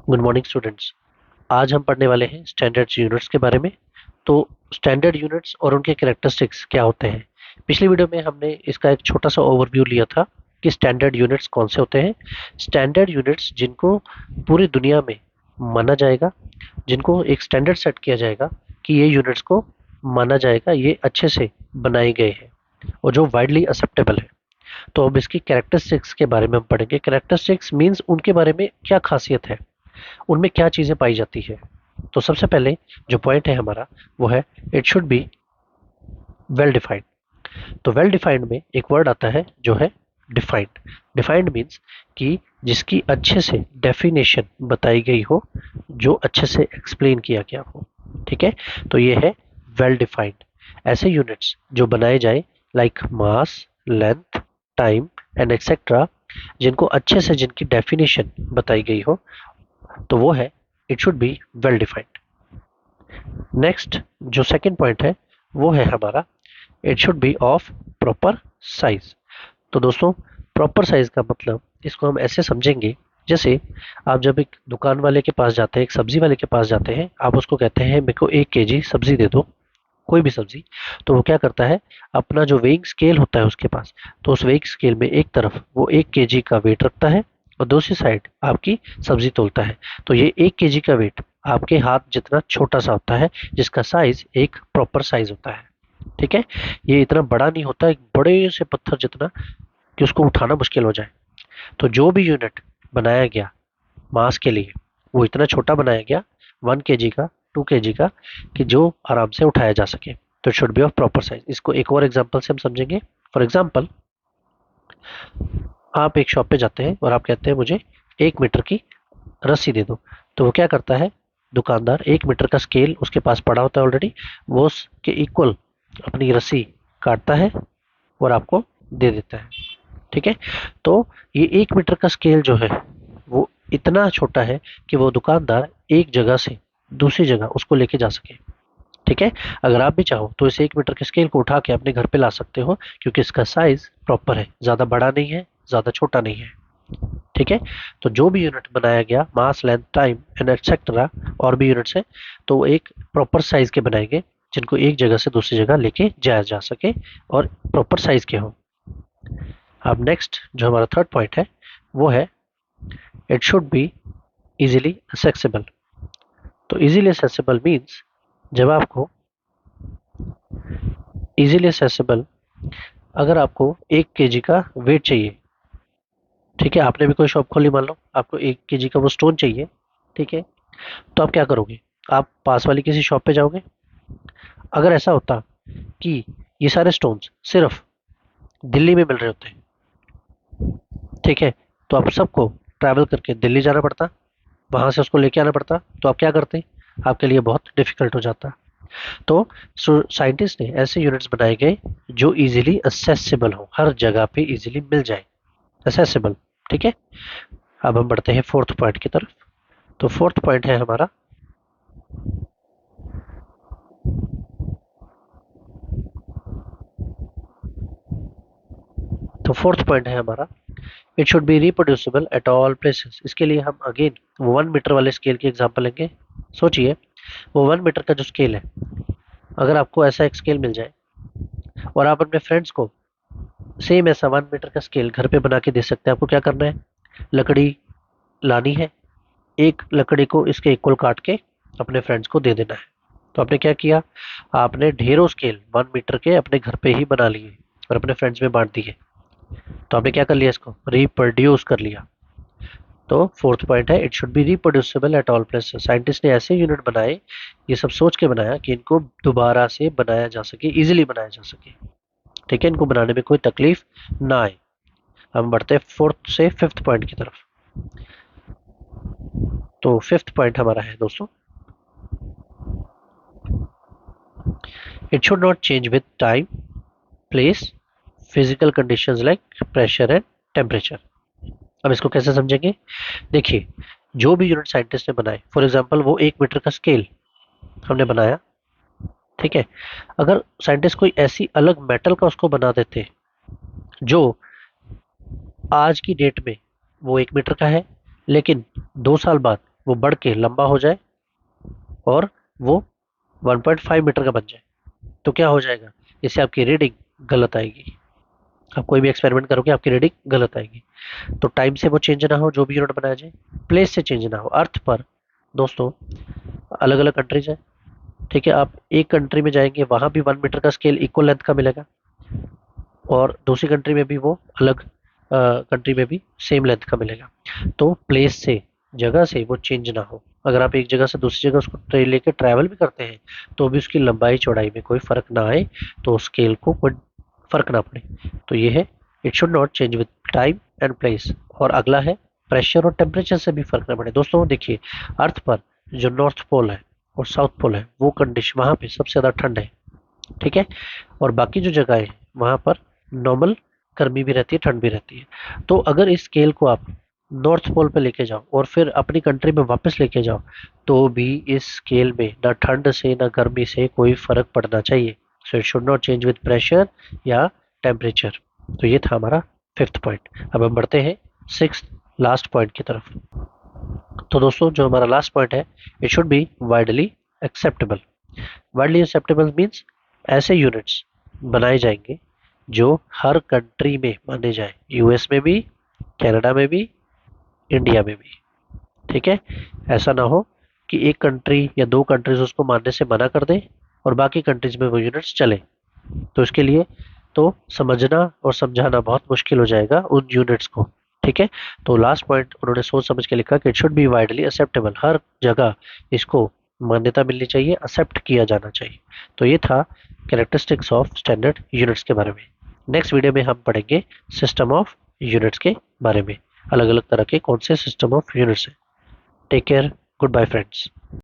Good morning students. आज हम पढ़ने वाले हैं स्टैंडर्ड यूनिट्स के बारे में। तो स्टैंडर्ड यूनिट्स और उनके कैरेक्टरिस्टिक्स क्या होते हैं। पिछली वीडियो में हमने इसका एक छोटा सा ओवरव्यू लिया था कि स्टैंडर्ड यूनिट्स कौन से होते हैं। स्टैंडर्ड यूनिट्स जिनको पूरी दुनिया में माना जाएगा, जिनको एक स्टैंडर्ड सेट किया जाएगा कि ये यूनिट्स को माना जाएगा, ये अच्छे से बनाए गए हैं और जो वाइडली एक्सेप्टेबल है। तो अब इसकी कैरेक्टरिस्टिक्स के बारे में हम पढ़ेंगे। कैरेक्टरिस्टिक्स मीन्स उनके बारे में क्या खासियत है, उनमें क्या चीज़ें पाई जाती है। तो सबसे पहले जो पॉइंट है हमारा वो है it should be well defined. तो वेल डिफाइंड में एक वर्ड आता है जो है डिफाइंड। डिफाइंड मीन्स कि जिसकी अच्छे से डेफिनेशन बताई गई हो, जो अच्छे से एक्सप्लेन किया गया हो। ठीक है, तो ये है वेल डिफाइंड। ऐसे यूनिट्स जो बनाए जाए like mass, length, time and etcetera, जिनको अच्छे से जिनकी डेफिनेशन बताई गई हो, तो वो है it should be well defined. Next जो सेकंड पॉइंट है वो है हमारा it should B of proper size. तो दोस्तों, प्रॉपर साइज का मतलब इसको हम ऐसे समझेंगे, जैसे आप जब एक दुकान वाले के पास जाते हैं, एक सब्जी वाले के पास जाते हैं, आप उसको कहते हैं मेरे को 1 kg सब्जी दे दो, कोई भी सब्जी। तो वो क्या करता है, अपना जो वेइंग स्केल होता है उसके पास, तो उस वेइंग स्केल में एक तरफ वो 1 kg का वेट रखता है और दूसरी साइड आपकी सब्जी तोलता है। तो ये 1 kg का वेट आपके हाथ जितना छोटा सा होता है, जिसका साइज एक प्रॉपर साइज होता है। ठीक है, ये इतना बड़ा नहीं होता, एक बड़े से पत्थर जितना कि उसको उठाना मुश्किल हो जाए। तो जो भी यूनिट बनाया गया मास के लिए, वो इतना छोटा बनाया गया 1 kg का, 2 kg का, कि जो आराम से उठाया जा सके। तो should be of proper size. इसको एक और एग्जांपल से हम समझेंगे। फॉर एग्जांपल, आप एक शॉप पे जाते हैं और आप कहते हैं मुझे 1 मीटर की रस्सी दे दो। तो वो क्या करता है, दुकानदार 1 मीटर का स्केल उसके पास पड़ा होता है ऑलरेडी, वो उसके इक्वल अपनी रस्सी काटता है और आपको दे देता है। ठीक है, तो ये 1 मीटर का स्केल जो है वो इतना छोटा है कि वो दुकानदार एक जगह से दूसरी जगह उसको लेके जा सके। ठीक है, अगर आप भी चाहो तो इस 1 मीटर के स्केल को उठा के अपने घर पे ला सकते हो, क्योंकि इसका साइज प्रॉपर है, ज्यादा बड़ा नहीं है, ज्यादा छोटा नहीं है। ठीक है, तो जो भी यूनिट बनाया गया मास, लेंथ, टाइम एंड एक्सेट्रा, और भी यूनिट्स हैं, तो वो एक प्रॉपर साइज के बनाएंगे, जिनको एक जगह से दूसरी जगह लेके जाया जा सके और प्रॉपर साइज के हो। अब नेक्स्ट जो हमारा थर्ड पॉइंट है वो है it should be easily accessible. तो इजीली एक्सेसिबल मीन्स जब आपको इजीली एक्सेसिबल, अगर आपको 1 kg का वेट चाहिए, ठीक है, आपने भी कोई शॉप खोली, मान लो आपको 1 kg का वो स्टोन चाहिए। ठीक है, तो आप क्या करोगे, आप पास वाली किसी शॉप पे जाओगे। अगर ऐसा होता कि ये सारे स्टोन्स सिर्फ दिल्ली में मिल रहे होते हैं, ठीक है, तो आप सबको ट्रैवल करके दिल्ली जाना पड़ता, वहां से उसको लेके आना पड़ता, तो आप क्या करते, आपके लिए बहुत डिफिकल्ट हो जाता। तो साइंटिस्ट ने ऐसे यूनिट्स बनाए गए जो इजीली असेसिबल हो, हर जगह पे इजीली मिल जाए, असेसिबल। ठीक है, अब हम बढ़ते हैं फोर्थ पॉइंट की तरफ। तो फोर्थ पॉइंट है हमारा तो फोर्थ पॉइंट है हमारा it should B reproducible at all places. इसके लिए हम अगेन 1 मीटर वाले स्केल की एग्जांपल लेंगे। सोचिए, वो 1 मीटर का जो स्केल है, अगर आपको ऐसा एक स्केल मिल जाए और आप अपने फ्रेंड्स को सेम ऐसा 1 मीटर का स्केल घर पे बना के दे सकते हैं। आपको क्या करना है, लकड़ी लानी है, एक लकड़ी को इसके इक्वल काट के अपने फ्रेंड्स को दे देना है। तो आपने क्या किया, आपने ढेरों स्केल 1 मीटर के अपने घर पे ही बना लिए और अपने फ्रेंड्स में बांट दिए। तो आपने क्या कर लिया, इसको रिप्रोड्यूस कर लिया। तो फोर्थ पॉइंट है it should B reproducible at all places. Scientist ने ऐसे यूनिट बनाए, ये सब सोच के बनाया कि इनको दोबारा से बनाया जा सके, इजीली बनाया जा सके। ठीक है, इनको बनाने में कोई तकलीफ ना आए। हम बढ़ते हैं फोर्थ से फिफ्थ पॉइंट की तरफ। तो फिफ्थ पॉइंट हमारा है दोस्तों, it should not change with time, place, physical conditions like pressure and temperature. अब इसको कैसे समझेंगे, देखिए, जो भी यूनिट साइंटिस्ट ने बनाए, फॉर एग्जांपल वो 1 मीटर का स्केल हमने बनाया, ठीक है, अगर साइंटिस्ट कोई ऐसी अलग मेटल का उसको बना देते जो आज की डेट में वो 1 मीटर का है, लेकिन 2 साल बाद वो बढ़ के लंबा हो जाए और वो 1.5 मीटर का बन जाए, तो क्या हो जाएगा, इससे आपकी रीडिंग गलत आएगी। आप कोई भी एक्सपेरिमेंट करोगे आपकी रीडिंग गलत आएगी। तो टाइम से वो चेंज ना हो जो भी यूनिट बनाया जाए, प्लेस से चेंज ना हो। अर्थ पर दोस्तों अलग अलग कंट्रीज है, ठीक है, आप एक कंट्री में जाएंगे वहां भी 1 मीटर का स्केल इक्वल लेंथ का मिलेगा, और दूसरी कंट्री में भी वो अलग कंट्री में भी सेम लेंथ का मिलेगा। तो प्लेस से, जगह से वो चेंज ना हो। अगर आप एक जगह से दूसरी जगह उसको ट्रेन लेके ट्रैवल भी करते हैं तो भी उसकी लंबाई चौड़ाई में कोई फर्क ना आए, तो स्केल को कोई फर्क ना पड़े। तो ये है, it should not change with time and place. और अगला है प्रेशर और टेम्परेचर से भी फर्क ना पड़े। दोस्तों देखिए, अर्थ पर जो नॉर्थ पोल है और साउथ पोल है वो कंडीशन वहां पे सबसे ज्यादा ठंड है, ठीक है, और बाकी जो जगह है वहां पर नॉर्मल गर्मी भी रहती है, ठंड भी रहती है। तो अगर इस स्केल को आप नॉर्थ पोल पे लेके जाओ और फिर अपनी कंट्री में वापस लेके जाओ, तो भी इस स्केल में ना ठंड से ना गर्मी से कोई फर्क पड़ना चाहिए। So it should not change with pressure या टेम्परेचर। तो ये था हमारा फिफ्थ पॉइंट। अब हम बढ़ते हैं सिक्स लास्ट पॉइंट की तरफ। तो दोस्तों जो हमारा लास्ट पॉइंट है, it should be widely acceptable. Widely acceptable means ऐसे यूनिट्स बनाए जाएंगे जो हर कंट्री में माने जाए, यूएस में भी, कनाडा में भी, इंडिया में भी, ठीक है। ऐसा ना हो कि एक कंट्री या दो कंट्रीज उसको मानने से मना कर दे और बाकी कंट्रीज में वो यूनिट्स चले, तो इसके लिए तो समझना और समझाना बहुत मुश्किल हो जाएगा उन यूनिट्स को, ठीक है। तो लास्ट पॉइंट उन्होंने सोच समझ के लिखा कि it should be widely acceptable, हर जगह इसको मान्यता मिलनी चाहिए, एक्सेप्ट किया जाना चाहिए। तो ये था कैरेक्टरिस्टिक्स ऑफ स्टैंडर्ड यूनिट्स के बारे में। नेक्स्ट वीडियो में हम पढ़ेंगे सिस्टम ऑफ यूनिट्स के बारे में, अलग अलग तरह के कौन से सिस्टम ऑफ यूनिट्स हैं। Take care, good bye friends.